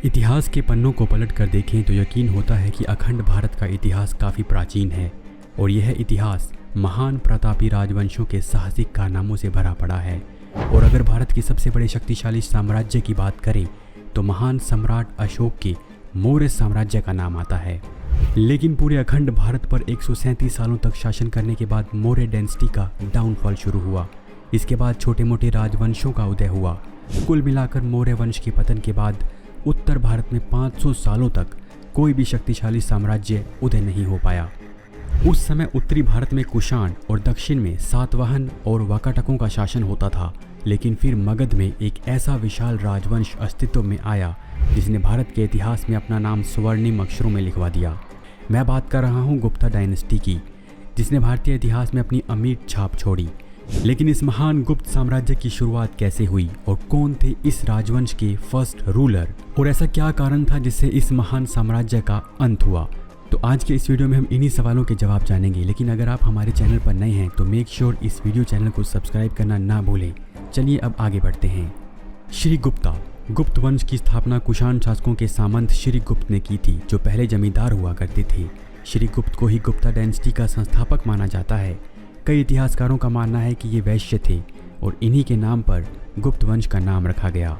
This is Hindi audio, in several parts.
इतिहास के पन्नों को पलट कर देखें तो यकीन होता है कि अखंड भारत का इतिहास काफ़ी प्राचीन है और यह इतिहास महान प्रतापी राजवंशों के साहसिक कारनामों से भरा पड़ा है। और अगर भारत के सबसे बड़े शक्तिशाली साम्राज्य की बात करें तो महान सम्राट अशोक के मौर्य साम्राज्य का नाम आता है। लेकिन पूरे अखंड भारत पर 137 सालों तक शासन करने के बाद मौर्य डायनेस्टी का डाउनफॉल शुरू हुआ। इसके बाद छोटे मोटे राजवंशों का उदय हुआ। कुल मिलाकर मौर्य वंश के पतन के बाद उत्तर भारत में 500 सालों तक कोई भी शक्तिशाली साम्राज्य उदय नहीं हो पाया। उस समय उत्तरी भारत में कुषाण और दक्षिण में सातवाहन और वाकाटकों का शासन होता था। लेकिन फिर मगध में एक ऐसा विशाल राजवंश अस्तित्व में आया जिसने भारत के इतिहास में अपना नाम स्वर्णिम अक्षरों में लिखवा दिया। मैं बात कर रहा हूँ गुप्ता डायनेस्टी की, जिसने भारतीय इतिहास में अपनी अमिट छाप छोड़ी। लेकिन इस महान गुप्त साम्राज्य की शुरुआत कैसे हुई और कौन थे इस राजवंश के फर्स्ट रूलर, और ऐसा क्या कारण था जिससे इस महान साम्राज्य का अंत हुआ, तो आज के इस वीडियो में हम इन्हीं सवालों के जवाब जानेंगे। लेकिन अगर आप हमारे चैनल पर नए हैं तो मेक श्योर इस वीडियो चैनल को सब्सक्राइब करना ना भूलें। चलिए अब आगे बढ़ते हैं। श्री गुप्त वंश की स्थापना कुषाण शासकों के सामंत श्री गुप्त ने की थी, जो पहले जमींदार हुआ करते थे। श्री गुप्त को ही गुप्ता डायनेस्टी का संस्थापक माना जाता है। कई इतिहासकारों का मानना है कि ये वैश्य थे और इन्हीं के नाम पर गुप्त वंश का नाम रखा गया।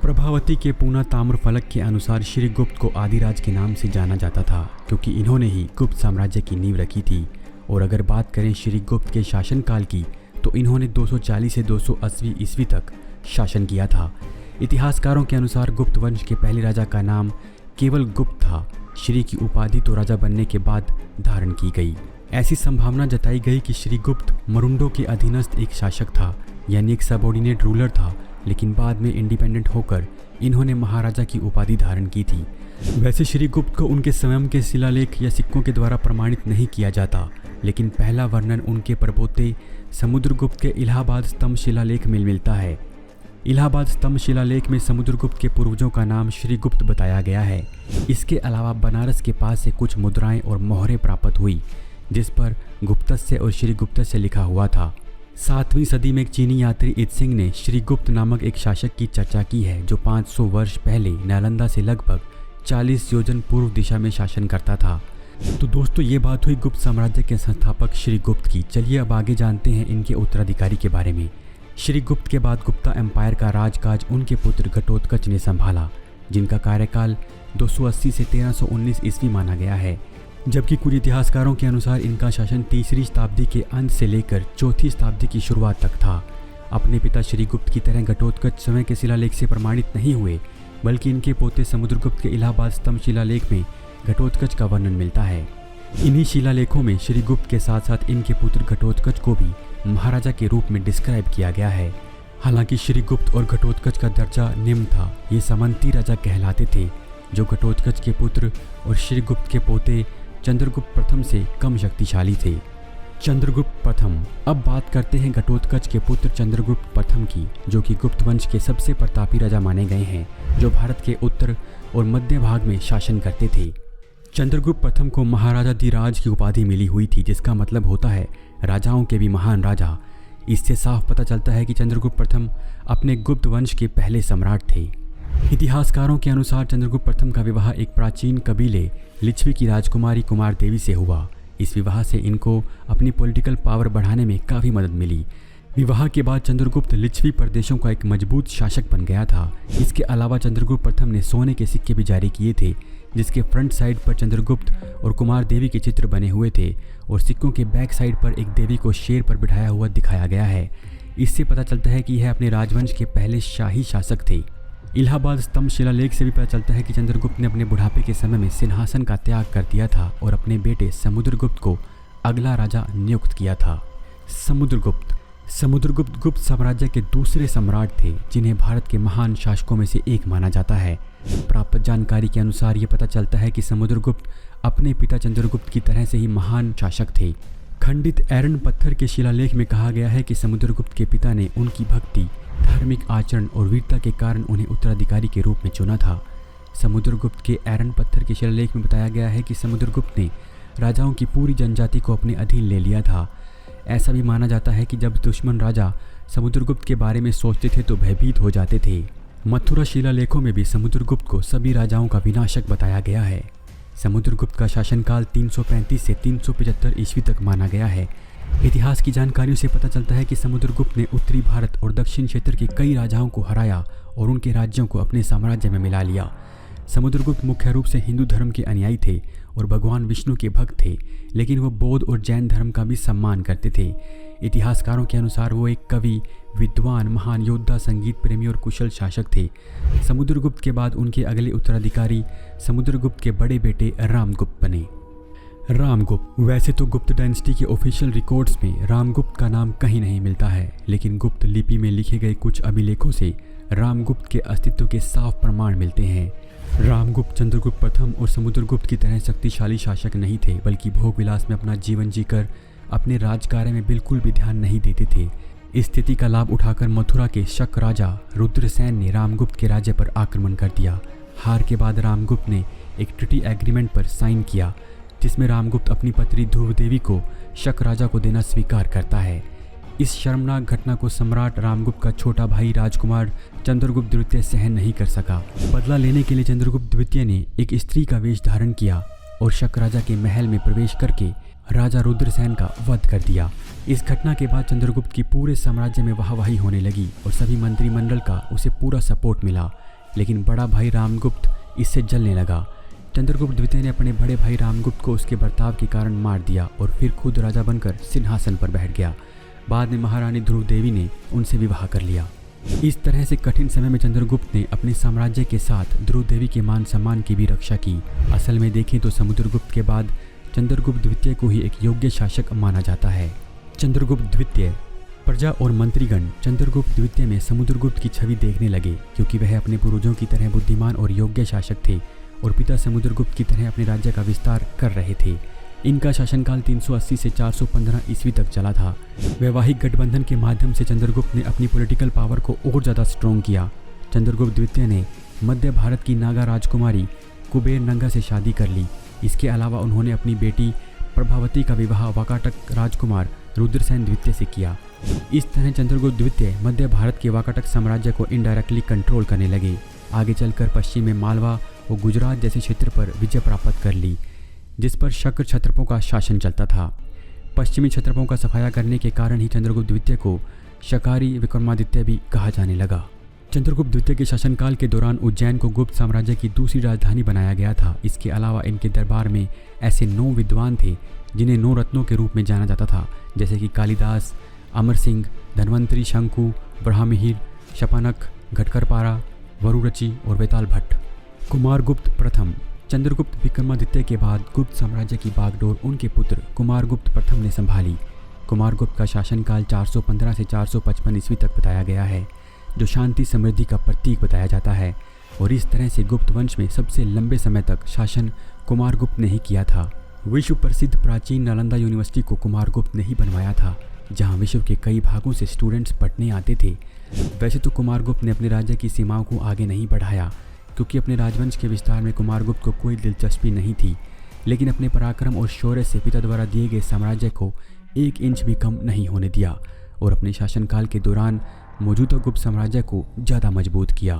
प्रभावती के पूना ताम्र फलक के अनुसार श्री गुप्त को आदिराज के नाम से जाना जाता था, क्योंकि इन्होंने ही गुप्त साम्राज्य की नींव रखी थी। और अगर बात करें श्री गुप्त के शासनकाल की तो इन्होंने 240 से 280 ईस्वी तक शासन किया था। इतिहासकारों के अनुसार गुप्त वंश के पहले राजा का नाम केवल गुप्त था। श्री की उपाधि तो राजा बनने के बाद धारण की गई। ऐसी संभावना जताई गई कि श्री गुप्त मरुंडों के अधीनस्थ एक शासक था, यानी एक सबऑर्डिनेट रूलर था। लेकिन बाद में इंडिपेंडेंट होकर इन्होंने महाराजा की उपाधि धारण की थी। वैसे श्री गुप्त को उनके स्वयं के शिलालेख या सिक्कों के द्वारा प्रमाणित नहीं किया जाता, लेकिन पहला वर्णन उनके परपोते समुद्रगुप्त के इलाहाबाद स्तंभ शिलालेख में मिलता है। इलाहाबाद स्तंभ शिलालेख में समुद्रगुप्त के पूर्वजों का नाम श्री गुप्त बताया गया है। इसके अलावा बनारस के पास से कुछ मुद्राएं और मोहरें प्राप्त हुई जिस पर गुप्तस्य और श्री गुप्तस्य लिखा हुआ था। 7वीं सदी में एक चीनी यात्री इत्सिंग ने श्री गुप्त नामक एक शासक की चर्चा की है, जो 500 वर्ष पहले नालंदा से लगभग 40 योजन पूर्व दिशा में शासन करता था। तो दोस्तों, ये बात हुई गुप्त साम्राज्य के संस्थापक श्री गुप्त की। चलिए अब आगे जानते हैं इनके उत्तराधिकारी के बारे में। श्री गुप्त के बाद गुप्ता एम्पायर का राजकाज उनके पुत्र घटोत्कच ने संभाला, जिनका कार्यकाल 280 से 1319 ईस्वी माना गया है। जबकि कुछ इतिहासकारों के अनुसार इनका शासन 3री शताब्दी के अंत से लेकर 4थी शताब्दी की शुरुआत तक था। अपने पिता श्री गुप्त की तरह घटोत्कच समय के शिलालेख से प्रमाणित नहीं हुए, बल्कि इनके पोते समुद्रगुप्त के इलाहाबाद स्तंभ शिलालेख में घटोत्कच का वर्णन मिलता है। इन्हीं शिलालेखों में श्री गुप्त के साथ साथ इनके पुत्र घटोत्कच को भी महाराजा के रूप में डिस्क्राइब किया गया है। हालांकि श्री गुप्त और घटोत्कच का दर्जा निम्न था। ये सामंती राजा कहलाते थे, जो घटोत्कच के पुत्र और श्री गुप्त के पोते चंद्रगुप्त प्रथम से कम शक्तिशाली थे। चंद्रगुप्त प्रथम। अब बात करते हैं घटोत्कच के पुत्र चंद्रगुप्त प्रथम की, जो कि गुप्त वंश के सबसे प्रतापी राजा माने गए हैं, जो भारत के उत्तर और मध्य भाग में शासन करते थे। चंद्रगुप्त प्रथम को महाराजा धीराज की उपाधि मिली हुई थी, जिसका मतलब होता है राजाओं के भी महान राजा। इससे साफ पता चलता है कि चंद्रगुप्त प्रथम अपने गुप्त वंश के पहले सम्राट थे। इतिहासकारों के अनुसार चंद्रगुप्त प्रथम का विवाह एक प्राचीन कबीले लिच्छवी की राजकुमारी कुमार देवी से हुआ। इस विवाह से इनको अपनी पॉलिटिकल पावर बढ़ाने में काफ़ी मदद मिली। विवाह के बाद चंद्रगुप्त लिच्छवी प्रदेशों का एक मजबूत शासक बन गया था। इसके अलावा चंद्रगुप्त प्रथम ने सोने के सिक्के भी जारी किए थे, जिसके फ्रंट साइड पर चंद्रगुप्त और कुमार देवी के चित्र बने हुए थे और सिक्कों के बैक साइड पर एक देवी को शेर पर बिठाया हुआ दिखाया गया है। इससे पता चलता है कि यह अपने राजवंश के पहले शाही शासक थे। इलाहाबाद स्तंभ शिलालेख से भी पता चलता है कि चंद्रगुप्त ने अपने बुढ़ापे के समय में सिंहासन का त्याग कर दिया था और अपने बेटे समुद्रगुप्त को अगला राजा नियुक्त किया था। समुद्रगुप्त गुप्त साम्राज्य के दूसरे सम्राट थे, जिन्हें भारत के महान शासकों में से एक माना जाता है। प्राप्त जानकारी के अनुसार ये पता चलता है कि समुद्रगुप्त अपने पिता चंद्रगुप्त की तरह से ही महान शासक थे। खंडित ऐरन पत्थर के शिलालेख में कहा गया है कि समुद्रगुप्त के पिता ने उनकी भक्ति, धार्मिक आचरण और वीरता के कारण उन्हें उत्तराधिकारी के रूप में चुना था। समुद्रगुप्त के ऐरन पत्थर के शिलालेख में बताया गया है कि समुद्रगुप्त ने राजाओं की पूरी जनजाति को अपने अधीन ले लिया था। ऐसा भी माना जाता है कि जब दुश्मन राजा समुद्रगुप्त के बारे में सोचते थे तो भयभीत हो जाते थे। मथुरा शिलालेखों में भी समुद्रगुप्त को सभी राजाओं का विनाशक बताया गया है। समुद्रगुप्त का शासनकाल 335 से 375 ईस्वी तक माना गया है। इतिहास की जानकारियों से पता चलता है कि समुद्रगुप्त ने उत्तरी भारत और दक्षिण क्षेत्र के कई राजाओं को हराया और उनके राज्यों को अपने साम्राज्य में मिला लिया। समुद्रगुप्त मुख्य रूप से हिंदू धर्म के अनुयायी थे और भगवान विष्णु के भक्त थे, लेकिन वो बौद्ध और जैन धर्म का भी सम्मान करते थे। इतिहासकारों के अनुसार वो एक कवि, विद्वान, महान योद्धा, संगीत प्रेमी और कुशल शासक थे। समुद्रगुप्त के बाद उनके अगले उत्तराधिकारी समुद्रगुप्त के बड़े बेटे रामगुप्त बने। रामगुप्त, वैसे तो गुप्त डायनेस्टी के ऑफिशियल रिकॉर्ड्स में रामगुप्त का नाम कहीं नहीं मिलता है, लेकिन गुप्त लिपि में लिखे गए कुछ अभिलेखों से रामगुप्त के अस्तित्व के साफ प्रमाण मिलते हैं। रामगुप्त चंद्रगुप्त प्रथम और समुद्रगुप्त की तरह शक्तिशाली शासक नहीं थे, बल्कि भोग विलास में अपना जीवन जीकर अपने राजकार्य में बिल्कुल भी ध्यान नहीं देते थे। इस स्थिति का लाभ उठाकर मथुरा के शक राजा रुद्रसेन ने रामगुप्त के राज्य पर आक्रमण कर दिया। हार के बाद रामगुप्त ने एक ट्रीटी एग्रीमेंट पर साइन किया, जिसमें रामगुप्त अपनी पत्नी ध्रुव देवी को शक राजा को देना स्वीकार करता है। इस शर्मनाक घटना को सम्राट रामगुप्त का छोटा भाई राजकुमार चंद्रगुप्त द्वितीय सहन नहीं कर सका। बदला लेने के लिए चंद्रगुप्त द्वितीय ने एक स्त्री का वेश धारण किया और शक राजा के महल में प्रवेश करके राजा रुद्रसेन का वध कर दिया। इस घटना के बाद चंद्रगुप्त की पूरे साम्राज्य में वाहवाही होने लगी और सभी मंत्रिमंडल का उसे पूरा सपोर्ट मिला, लेकिन बड़ा भाई रामगुप्त इससे जलने लगा। चंद्रगुप्त द्वितीय ने अपने बड़े भाई रामगुप्त को उसके बर्ताव के कारण मार दिया और फिर खुद राजा बनकर सिंहासन पर बैठ गया। बाद में महारानी ध्रुव देवी ने उनसे विवाह कर लिया। इस तरह से कठिन समय में चंद्रगुप्त ने अपने साम्राज्य के साथ ध्रुव देवी के मान सम्मान की भी रक्षा की। असल में देखें तो समुद्रगुप्त के बाद चंद्रगुप्त द्वितीय को ही एक योग्य शासक माना जाता है। चंद्रगुप्त द्वितीय, प्रजा और मंत्रीगण चंद्रगुप्त द्वितीय में समुद्रगुप्त की छवि देखने लगे, क्योंकि वह अपने पूर्वजों की तरह बुद्धिमान और योग्य शासक थे और पिता समुद्रगुप्त की तरह अपने राज्य का विस्तार कर रहे थे। इनका शासनकाल 380 से 415 ईस्वी तक चला था। वैवाहिक गठबंधन के माध्यम से चंद्रगुप्त ने अपनी पॉलिटिकल पावर को और ज़्यादा स्ट्रॉन्ग किया। चंद्रगुप्त द्वितीय ने मध्य भारत की नागा राजकुमारी कुबेर नंगा से शादी कर ली। इसके अलावा उन्होंने अपनी बेटी प्रभावती का विवाह वाकाटक राजकुमार रुद्रसेन द्वितीय से किया। इस तरह चंद्रगुप्त द्वितीय मध्य भारत के वाकाटक साम्राज्य को इनडायरेक्टली कंट्रोल करने लगे। आगे चलकर पश्चिम में मालवा और गुजरात जैसे क्षेत्र पर विजय प्राप्त कर ली, जिस पर शक क्षत्रपों का शासन चलता था। पश्चिमी क्षत्रपों का सफाया करने के कारण ही चंद्रगुप्त द्वितीय को शकारी विक्रमादित्य भी कहा जाने लगा। चंद्रगुप्त द्वितीय के शासनकाल के दौरान उज्जैन को गुप्त साम्राज्य की दूसरी राजधानी बनाया गया था। इसके अलावा इनके दरबार में ऐसे 9 विद्वान थे जिन्हें 9 रत्नों के रूप में जाना जाता था, जैसे कि कालिदास, अमर सिंह, धन्वंतरी, शंकु, ब्रह्ममिहिर, शपानक, घटकरपारा, वरुरचि और वेताल भट्ट। कुमारगुप्त प्रथम, चंद्रगुप्त विक्रमादित्य के बाद गुप्त साम्राज्य की बागडोर उनके पुत्र कुमारगुप्त प्रथम ने संभाली। कुमारगुप्त का शासनकाल 415 से 455 ईस्वी तक बताया गया है, जो शांति समृद्धि का प्रतीक बताया जाता है, और इस तरह से गुप्त वंश में सबसे लंबे समय तक शासन कुमारगुप्त ने ही किया था। विश्व प्रसिद्ध प्राचीन नालंदा यूनिवर्सिटी को कुमारगुप्त ने ही बनवाया था, जहां विश्व के कई भागों से स्टूडेंट्स पढ़ने आते थे। वैसे तो कुमारगुप्त ने अपने राज्य की सीमाओं को आगे नहीं बढ़ाया, क्योंकि अपने राजवंश के विस्तार में कुमारगुप्त को कोई दिलचस्पी नहीं थी, लेकिन अपने पराक्रम और शौर्य से पिता द्वारा दिए गए साम्राज्य को 1 इंच भी कम नहीं होने दिया और अपने शासनकाल के दौरान मौजूदा गुप्त साम्राज्य को ज़्यादा मजबूत किया।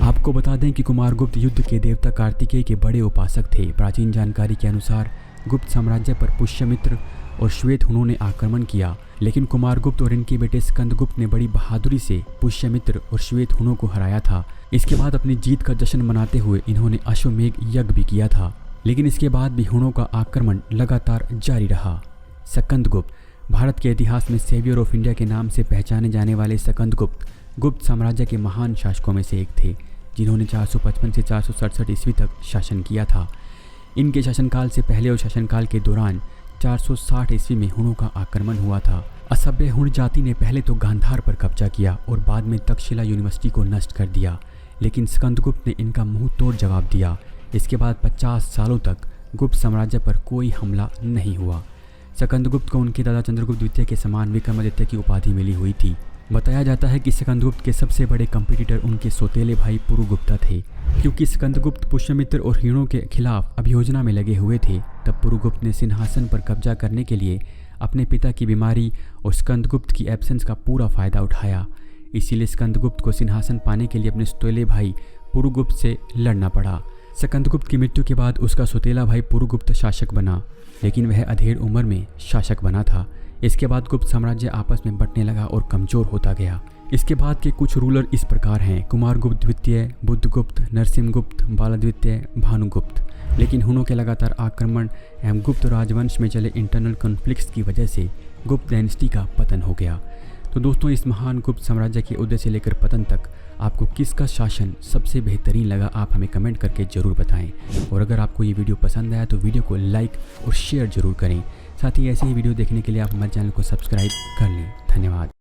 आपको बता दें कि कुमारगुप्त युद्ध के देवता कार्तिकेय के बड़े उपासक थे। प्राचीन जानकारी के अनुसार गुप्त साम्राज्य पर पुष्यमित्र और श्वेत हुनों ने आक्रमण किया, लेकिन कुमारगुप्त और इनके बेटे स्कंदगुप्त ने बड़ी बहादुरी से पुष्यमित्र और श्वेत हुनों को हराया था। इसके बाद अपनी जीत का जश्न मनाते हुए इन्होंने अश्वमेघ यज्ञ भी किया था, लेकिन इसके बाद भी हुनों का आक्रमण लगातार जारी रहा। स्कंदगुप्त, भारत के इतिहास में सेवियर ऑफ इंडिया के नाम से पहचाने जाने वाले स्कंदगुप्त गुप्त साम्राज्य के महान शासकों में से एक थे, जिन्होंने 455 से 467 ईस्वी तक शासन किया था। इनके शासनकाल से पहले और शासनकाल के दौरान 460 ईस्वी में हुनों का आक्रमण हुआ था। असभ्य हुण जाति ने पहले तो गांधार पर कब्जा किया और बाद में तक्षशिला यूनिवर्सिटी को नष्ट कर दिया, लेकिन स्कंदगुप्त ने इनका मुंह तोड़ जवाब दिया। इसके बाद 50 सालों तक गुप्त साम्राज्य पर कोई हमला नहीं हुआ। स्कंदगुप्त को उनके दादा चंद्रगुप्त द्वितीय के समान विक्रमादित्य की उपाधि मिली हुई थी। बताया जाता है कि स्कंदगुप्त के सबसे बड़े कंपटीटर उनके सौतेले भाई पुरुगुप्ता थे। क्योंकि स्कंदगुप्त पुष्यमित्र और हीणों के खिलाफ अभियोजना में लगे हुए थे, तब पुरुगुप्त ने सिंहासन पर कब्जा करने के लिए अपने पिता की बीमारी और स्कंदगुप्त की एब्सेंस का पूरा फायदा उठाया। इसीलिए स्कंदगुप्त को सिंहासन पाने के लिए अपने सौतेले भाई पुरुगुप्त से लड़ना पड़ा। स्कंदगुप्त की मृत्यु के बाद उसका सौतेला भाई पुरुगुप्त शासक बना, लेकिन वह अधेड़ उम्र में शासक बना था। इसके बाद गुप्त साम्राज्य आपस में बंटने लगा और कमज़ोर होता गया। इसके बाद के कुछ रूलर इस प्रकार हैं: कुमारगुप्त द्वितीय, बुद्धगुप्त, नरसिंहगुप्त, बालाद्वितीय, भानुगुप्त। लेकिन हुनों के लगातार आक्रमण एवं गुप्त राजवंश में चले इंटरनल कॉन्फ्लिक्ट्स की वजह से गुप्त डायनेस्टी का पतन हो गया। तो दोस्तों, इस महान गुप्त साम्राज्य के उदय से लेकर पतन तक आपको किसका शासन सबसे बेहतरीन लगा, आप हमें कमेंट करके ज़रूर बताएं। और अगर आपको ये वीडियो पसंद आया तो वीडियो को लाइक और शेयर ज़रूर करें। साथ ही ऐसे ही वीडियो देखने के लिए आप हमारे चैनल को सब्सक्राइब कर लें। धन्यवाद।